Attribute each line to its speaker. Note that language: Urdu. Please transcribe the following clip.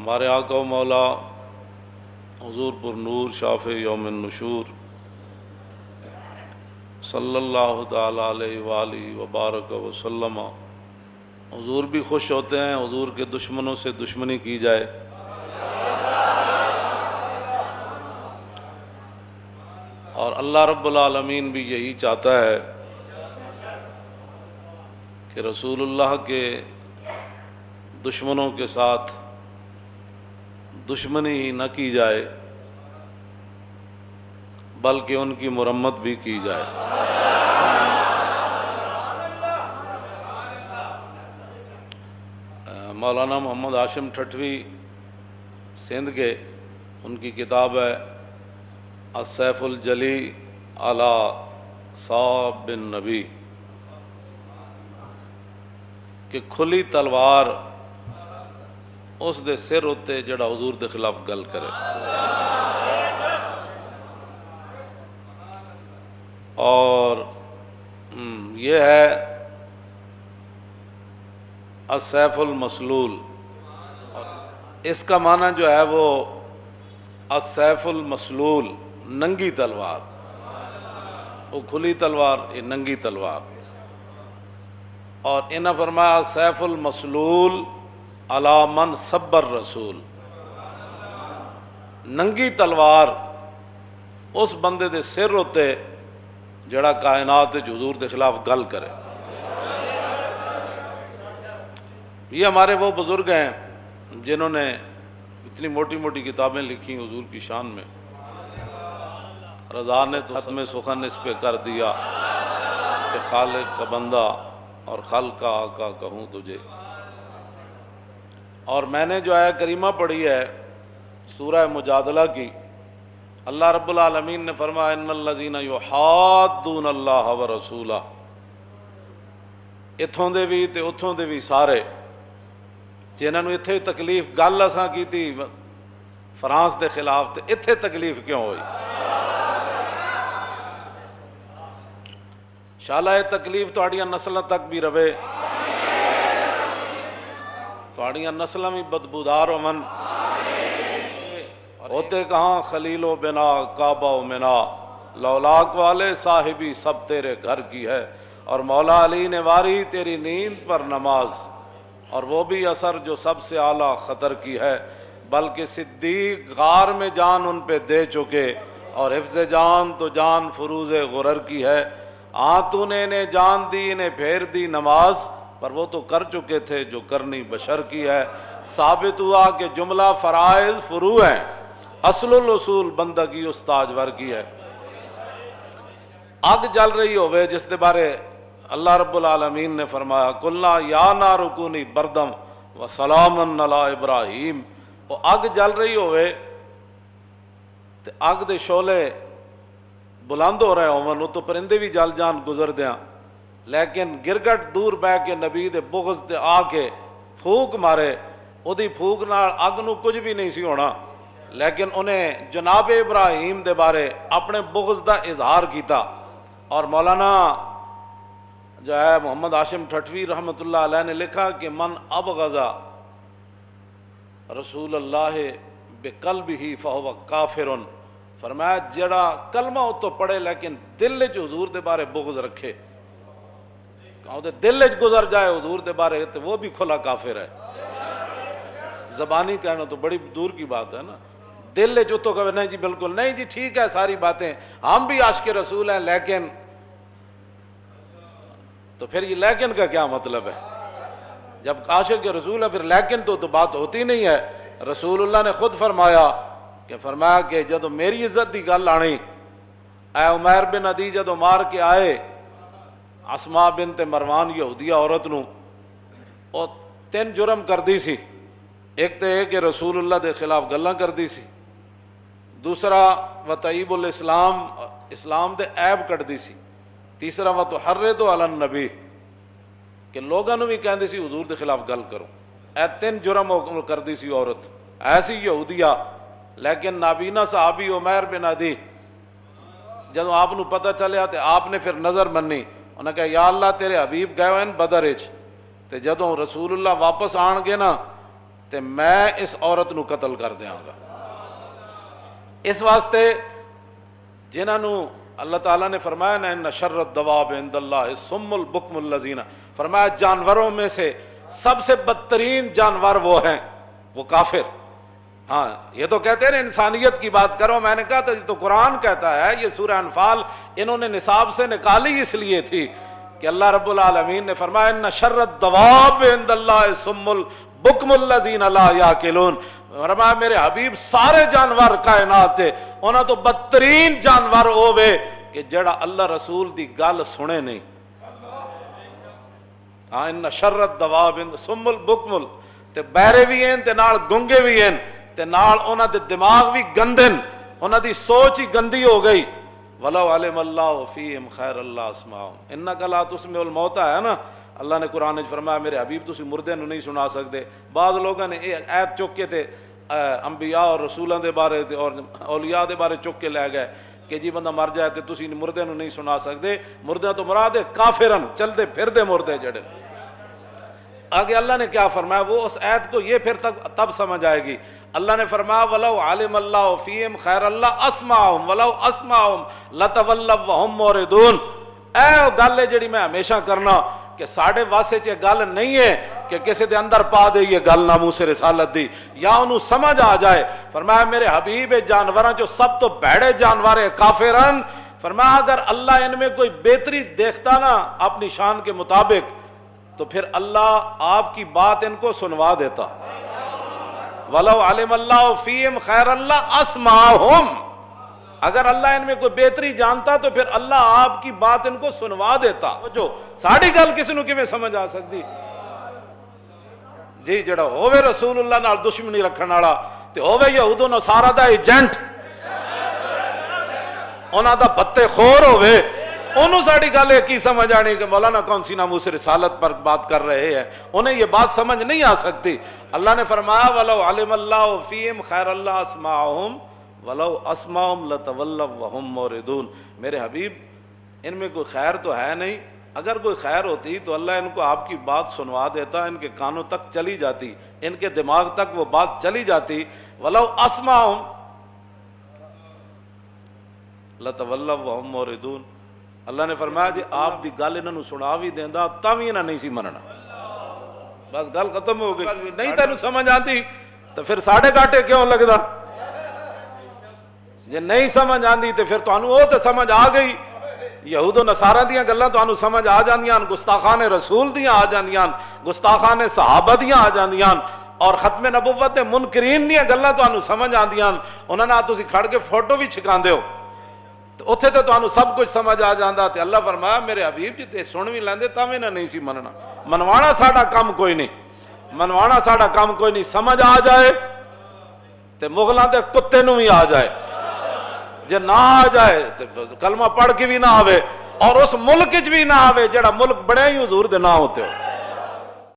Speaker 1: ہمارے آقا و مولا حضور پر نور شافع یوم النشور صلی اللہ تعالی علیہ وآلہ وبارک وسلم، حضور بھی خوش ہوتے ہیں حضور کے دشمنوں سے دشمنی کی جائے، اور اللہ رب العالمین بھی یہی چاہتا ہے کہ رسول اللہ کے دشمنوں کے ساتھ دشمنی ہی نہ کی جائے بلکہ ان کی مرمت بھی کی جائے۔ مولانا محمد ہاشم ٹھٹوی سندھ کے، ان کی کتاب ہے السیف الجلی علی صاب بن نبی، کہ کھلی تلوار اس دے سر ہوتے جڑا حضور دے خلاف گل کرے، اور یہ ہے السیف المسلول، اس کا معنی جو ہے وہ السیف المسلول، ننگی تلوار، وہ کھلی تلوار، یہ ننگی تلوار، اور انہاں فرمایا السیف المسلول علی من سب الرسول، ننگی تلوار اس بندے دے سر ہوتے جڑا کائنات حضور دے خلاف گل کرے۔ یہ ہمارے وہ بزرگ ہیں جنہوں نے اتنی موٹی موٹی کتابیں لکھی حضور کی شان میں، رضا نے ختم سخن اس پہ کر دیا کہ خالق کا بندہ اور خلق کا آقا کہوں تجھے۔ اور میں نے جو آیہ کریمہ پڑھی ہے سورہ مجادلہ کی، اللہ رب العالمین نے فرمایا ان الذین یحادون اللہ ورسولہ، اتھوں دے بھی تے اتھوں دے بھی سارے جنہاں نوں اتھے تکلیف گل اساں کیتی فرانس دے خلاف، تے اتھے تکلیف کیوں ہوئی؟ انشاءاللہ یہ تکلیف تہاڈیاں نسلاں تک بھی رہے، تہاڈیاں نسلاں بھی بدبودار ہون، ہوتے کہاں خلیل و بنا کعبہ و منا، لولاک والے صاحبی سب تیرے گھر کی ہے، اور مولا علی نے واری تیری نیند پر نماز، اور وہ بھی اثر جو سب سے اعلیٰ خطر کی ہے، بلکہ صدیق غار میں جان ان پہ دے چکے، اور حفظ جان تو جان فروز غرر کی ہے، تو نے انہیں جان دی انہیں پھیر دی نماز، پر وہ تو کر چکے تھے جو کرنی بشر کی ہے۔ ثابت ہوا کہ جملہ فرائض فروع ہیں، اصل الاصول بندگی اس تاجور کی ہے۔ آگ جل رہی ہوئے جس دے بارے اللہ رب العالمین نے فرمایا قلنا یا نار کونی بردم وسلام علی ابراہیم، وہ آگ جل رہی ہوئے تے آگ دے شعلے بلند ہو رہے ہوں، وہ تو پرندے بھی جل جان گزر دیاں، لیکن گرگٹ دور بہ کے نبی دے بغض تے آ کے پھوک مارے، او دی پھوک نال اگ نو کچھ بھی نہیں سی ہونا، لیکن انہیں جناب ابراہیم دے بارے اپنے بغض دا اظہار کیتا۔ اور مولانا جو ہے محمد ہاشم ٹھٹوی رحمۃ اللہ علیہ نے لکھا کہ من ابغض رسول اللہ بقلبہ فہو کافر، فرمایا جڑا کلمہ تو پڑھے لیکن دل وچ حضور دے بارے بغض رکھے، دل وچ گزر جائے حضور دے بارے تو وہ بھی کھلا کافر ہے۔ زبانی کہنا تو بڑی دور کی بات ہے نا، دل وچ تو کہ نہیں جی بالکل نہیں جی ٹھیک ہے ساری باتیں، ہم بھی عاشق رسول ہیں، لیکن تو پھر یہ لیکن کا کیا مطلب ہے؟ جب عاشق رسول ہے پھر لیکن تو بات ہوتی نہیں ہے۔ رسول اللہ نے خود فرمایا کہ جدو میری عزت دی گل آنی، اے عمیر بن عدی جدو مار کے آئے اسماء بنت مروان یہودیہ عورت نو، وہ 3 جرم کر دی سی، ایک تو یہ کہ رسول اللہ دے خلاف گلاں کر دی سی، دوسرا وطیب الاسلام، اسلام دے عیب کٹ دی سی، تیسرا وتحرض علی النبی، کہ لوگاں نو بھی کہندی سی حضور دے خلاف گل کرو، اے 3 جرم کر دی سی عورت ایسی یہودیہ۔ لیکن نابینا صحابی عمیر بن عدی جدو آپ نو پتہ چلیا تو آپ نے پھر نظر منی، انہوں نے کہا یا اللہ تیرے حبیب گئے ہوئے بدر وچ، تے جدوں رسول اللہ واپس آن گے نا تے میں اس عورت نو قتل کر دیاں گا۔ اس واسطے جنہاں نو اللہ تعالیٰ نے فرمایا نا ان شر الدواب عند اللہ الصم البکم الذین، فرمایا جانوروں میں سے سب سے بدترین جانور وہ ہیں وہ کافر۔ ہاں یہ تو کہتے ہیں نا انسانیت کی بات کرو، میں نے کہا تھا یہ تو قرآن کہتا ہے، یہ سورہ انفال انہوں نے نصاب سے نکالی اس لیے تھی کہ اللہ رب العالمین نے فرمایا ان شر الدواب عند اللہ الصم البکم الذین لا یعقلون، فرمایا میرے حبیب سارے جانور کائنات تھے انہاں تو بدترین جانور ہووے کہ جڑا اللہ رسول دی گل سنے نہیں۔ ہاں ان شر الدواب الصم البکم، تے بہرے بھی ہیں تے نال گنگے بھی ہیں تے نال انہاں دے دماغ بھی گندے، انہاں دی سوچ ہی گندی ہو گئی۔ وَلَوْ عَلِمَ اللَّهُ فِيهِمْ خَيْرَ اللَّهُ أَسْمَعَهُمْ إِنَّكَ لَا تُسْمِعُ الْمَوْتَىٰ ہے نا، اللہ نے قرآن وچ فرمایا میرے حبیب تسی مردے نو نہیں سنا سکتے۔ بعض لوگوں نے یہ آیت چک کے تے انبیاء اور رسولاں دے بارے اور اولیاء دے بارے چک کے لے گئے کہ جی بندہ مر جائے تے تسی مردے نو نہیں سنا سکتے، مردے تو مراد ہے کافرن چلتے پھردے مردے جڑے۔ آگے اللہ نے کیا فرمایا، وہ اس آیت کو یہ پھر تب سمجھ آئے گی۔ اللہ نے فرمایا وَلَوْ عَلِمَ اللَّهُ فِيهِمْ خَيْرَ اللَّهُ أَسْمَعَهُمْ وَلَوْ أَسْمَعَهُمْ لَتَوَلَّوْا وَهُمْ مُعْرِضُونَ۔ اے گل ہے جڑی میں ہمیشہ کرنا کہ ساڑھے واسے چ گل نہیں ہے کہ کسی دے اندر پا دے یہ گل ناموس رسالت دی یا انہوں سمجھ آ جائے۔ فرمایا میرے حبیب جانوراں جو سب تو بھڑے جانور ہے کافرن، فرمایا اگر اللہ ان میں کوئی بہتری دیکھتا نا اپنی شان کے مطابق تو پھر اللہ آپ کی بات ان کو سنوا دیتا۔ وَلَوْ عَلِمَ اللَّهُ فِيهِمْ خَيْرَ اللَّهُ أَسْمَعَهُمْ، اگر اللہ ان میں کوئی بہتری جانتا تو پھر اللہ آپ کی بات ان کو سنوا دیتا۔ جو ساڑی گل کسی نو کیویں سمجھ آ سکتی جی، جڑا ہووے رسول اللہ نال دشمنی رکھن والا تے ہووے یہود و نصارا دا ایجنٹ، انہاں دا بتے خور ہووے، انہوں ساڑی گل ہے کی سمجھ آنی کہ مولانا کون سی ناموس رسالت پر بات کر رہے ہیں، انہیں یہ بات سمجھ نہیں آ سکتی۔ اللہ نے فرمایا وَلَوْ عَلِمَ اللَّهُ فِيهِمْ خَيْرَ اللَّهُ أَسْمَعَهُمْ وَلَوْ أَسْمَعَهُمْ لَتَوَلَّوْا وَهُمْ مُعْرِضُونَ۔ میرے حبیب ان میں کوئی خیر تو ہے نہیں، اگر کوئی خیر ہوتی تو اللہ ان کو آپ کی بات سنوا دیتا، ان کے کانوں تک چلی جاتی، ان کے دماغ تک وہ بات چلی جاتی۔ وَلَوْ أَسْمَعَهُمْ لَتَوَلَّوْا وَهُمْ مُعْرِضُونَ۔ اللہ نے فرمایا جی آپ دی گل انہوں سنا بھی دیندا تاں وی انہاں نہیں سی مننا، بس گل ختم ہو گئی۔ نہیں تینوں سمجھ آتی تو پھر ساڑھے گاٹے کیوں لگدا؟ جے نہیں سمجھ آندی تو پھر تانوں وہ تے سمجھ آ گئی، یہود و نصارہ دیاں گلاں تانوں سمجھ آ جاندیاں، گستاخان رسول دیاں آ جاندیاں، گستاخان صحابہ دیاں آ جاندیاں، اور ختم نبوت منکرین دیاں گلاں تانوں سمجھ آندیاں، انہاں نال تسی کھڑ کے فوٹو بھی چھکاندے ہو تو اتھے تو تانوں سب کچھ سمجھ آ جاندا۔ تے اللہ فرمایا میرے حبیب جی تے سن بھی لیندے تاں وی نہیں سی مننا۔ منوانا ساڈا کام کوئی نہیں، منوانا ساڈا کام کوئی نہیں، سمجھ آ جائے تے مغلاں دے کتے نوں بھی آ جائے، جے نہ آ جائے تے کلمہ پڑھ کے بھی نہ آوے اور اس ملک وچ بھی نہ آوے جڑا ملک بڑے ہی حضور دے نہ ہوتے ہو۔